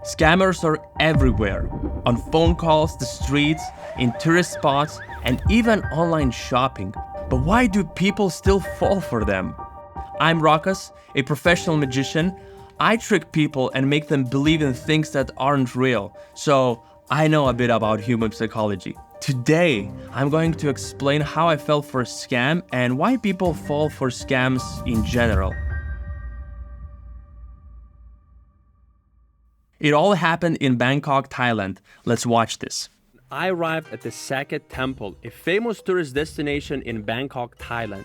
Scammers are everywhere, on phone calls, the streets, in tourist spots, and even online shopping. But why do people still fall for them? I'm Rokas, a professional magician. I trick people and make them believe in things that aren't real, so I know a bit about human psychology. Today, I'm going to explain how I fell for a scam and why people fall for scams in general. It all happened in Bangkok, Thailand. Let's watch this. I arrived at the Sakhet Temple, a famous tourist destination in Bangkok, Thailand.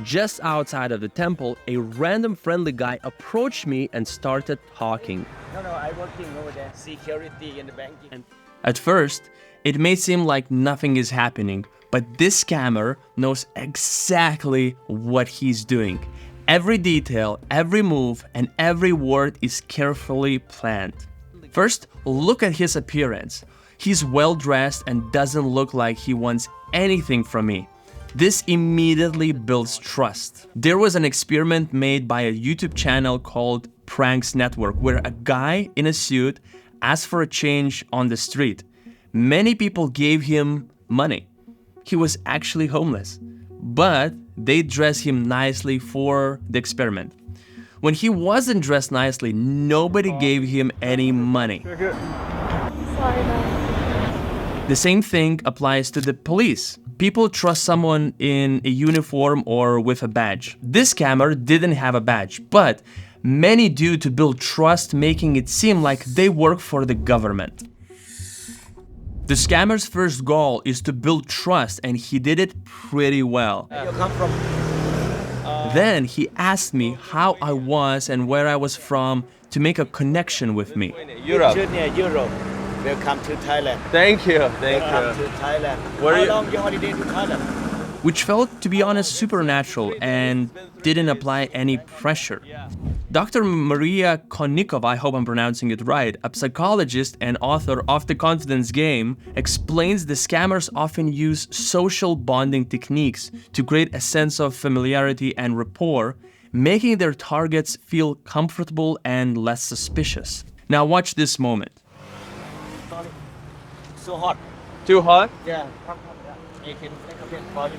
Just outside of the temple, a random friendly guy approached me and started talking. No, I'm working over there, security in the banking. At first, it may seem like nothing is happening, but this scammer knows exactly what he's doing. Every detail, every move, and every word is carefully planned. First, look at his appearance. He's well dressed and doesn't look like he wants anything from me. This immediately builds trust. There was an experiment made by a YouTube channel called Pranks Network, where a guy in a suit asked for a change on the street. Many people gave him money. He was actually homeless, but they dressed him nicely for the experiment. When he wasn't dressed nicely, nobody gave him any money. Sorry, man. The same thing applies to the police. People trust someone in a uniform or with a badge. This scammer didn't have a badge, but many do to build trust, making it seem like they work for the government. The scammer's first goal is to build trust, and he did it pretty well. You come from? Then he asked me how I was and where I was from to make a connection with me. Europe. Europe. Welcome to Thailand. Thank you. Welcome to Thailand. Where are How you? long your holiday to Thailand? Which felt, to be honest, supernatural and didn't apply any pressure. Dr. Maria Konnikova, I hope I'm pronouncing it right, a psychologist and author of The Confidence Game, explains the scammers often use social bonding techniques to create a sense of familiarity and rapport, making their targets feel comfortable and less suspicious. Now watch this moment. Sorry. So hot. Too hot? Yeah. I can take a bit for you.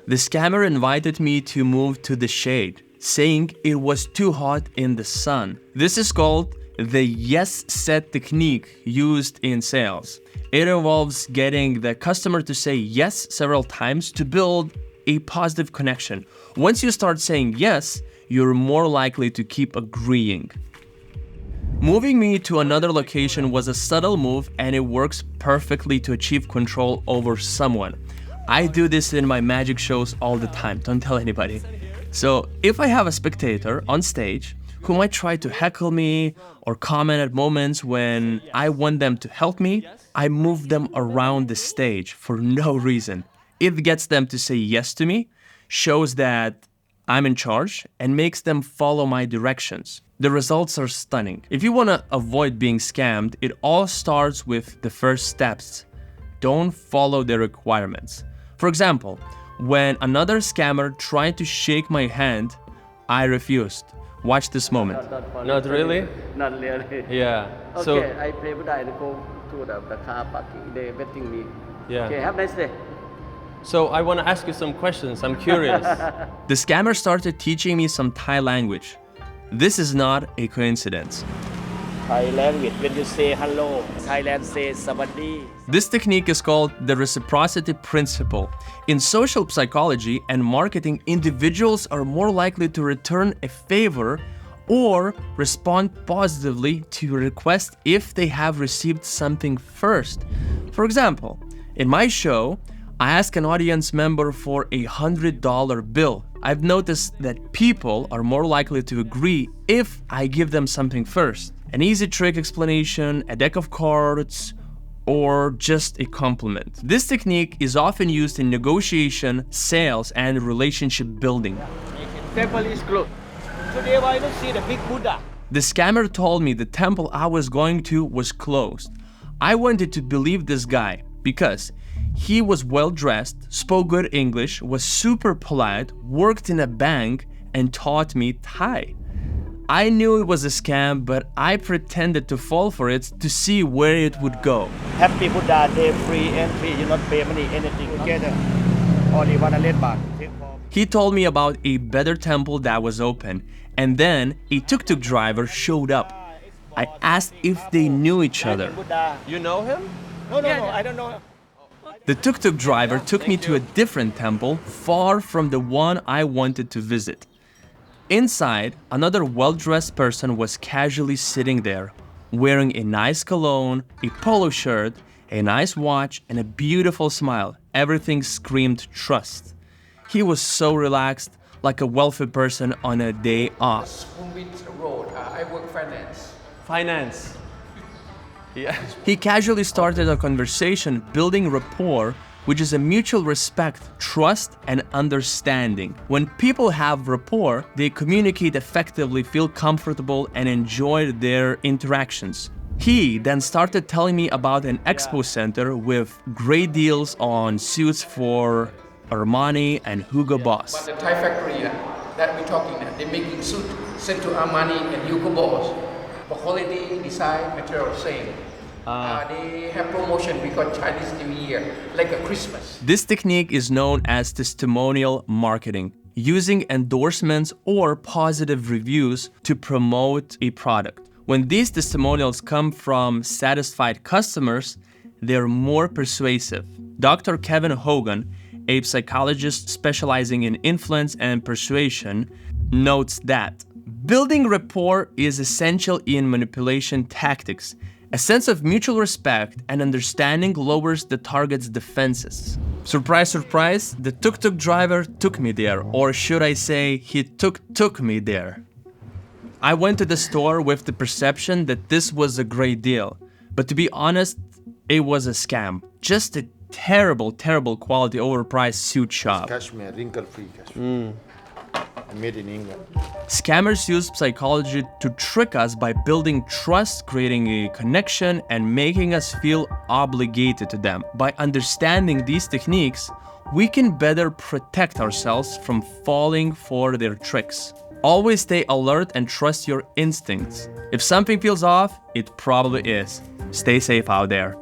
The scammer invited me to move to the shade, saying it was too hot in the sun. This is called the yes set technique used in sales. It involves getting the customer to say yes several times to build a positive connection. Once you start saying yes, you're more likely to keep agreeing. Moving me to another location was a subtle move, and it works perfectly to achieve control over someone. I do this in my magic shows all the time, don't tell anybody. So if I have a spectator on stage who might try to heckle me or comment at moments when I want them to help me, I move them around the stage for no reason. It gets them to say yes to me, shows that I'm in charge, and makes them follow my directions. The results are stunning. If you want to avoid being scammed, it all starts with the first steps. Don't follow the requirements. For example, when another scammer tried to shake my hand, I refused. Watch this moment. Not really? Not really. Yeah. Okay, I pay but I go to the car parking. They waiting me. Yeah. Okay, have a nice day. So I want to ask you some questions. I'm curious. The scammer started teaching me some Thai language. This is not a coincidence. Thai language, when you say hello, Thailand say sawadee. This technique is called the reciprocity principle. In social psychology and marketing, individuals are more likely to return a favor or respond positively to a request if they have received something first. For example, in my show, I ask an audience member for a $100 bill. I've noticed that people are more likely to agree if I give them something first. An easy trick explanation, a deck of cards, or just a compliment. This technique is often used in negotiation, sales, and relationship building. Temple is closed. Today why not see the big Buddha? The scammer told me the temple I was going to was closed. I wanted to believe this guy because he was well dressed, spoke good English, was super polite, worked in a bank, and taught me Thai. I knew it was a scam, but I pretended to fall for it to see where it would go. Happy Buddha Day, free entry. You not pay money anything together. Only 100 baht. He told me about a better temple that was open, and then a tuk-tuk driver showed up. I asked if they knew each other. You know him? No, I don't know. The tuk-tuk driver took me to a different temple, far from the one I wanted to visit. Inside, another well-dressed person was casually sitting there, wearing a nice cologne, a polo shirt, a nice watch, and a beautiful smile. Everything screamed trust. He was so relaxed, like a wealthy person on a day off. Road. I work finance. Finance. Yeah. He casually started a conversation, building rapport, which is a mutual respect, trust, and understanding. When people have rapport, they communicate effectively, feel comfortable, and enjoy their interactions. He then started telling me about an expo center with great deals on suits for Armani and Hugo Boss. But the Thai factory that we're talking, they're making suit sent to Armani and Hugo Boss. For quality, design, material, same. They have promotion because Chinese New Year, like a Christmas. This technique is known as testimonial marketing, using endorsements or positive reviews to promote a product. When these testimonials come from satisfied customers, they're more persuasive. Dr. Kevin Hogan, a psychologist specializing in influence and persuasion, notes that building rapport is essential in manipulation tactics. A sense of mutual respect and understanding lowers the target's defenses. Surprise, surprise, the tuk-tuk driver took me there, or should I say, he took me there. I went to the store with the perception that this was a great deal, but to be honest, it was a scam. Just a terrible quality overpriced suit shop. Cashmere, wrinkle-free cashmere. Made in England. Scammers use psychology to trick us by building trust, creating a connection, and making us feel obligated to them. By understanding these techniques, we can better protect ourselves from falling for their tricks. Always stay alert and trust your instincts. If something feels off, it probably is. Stay safe out there.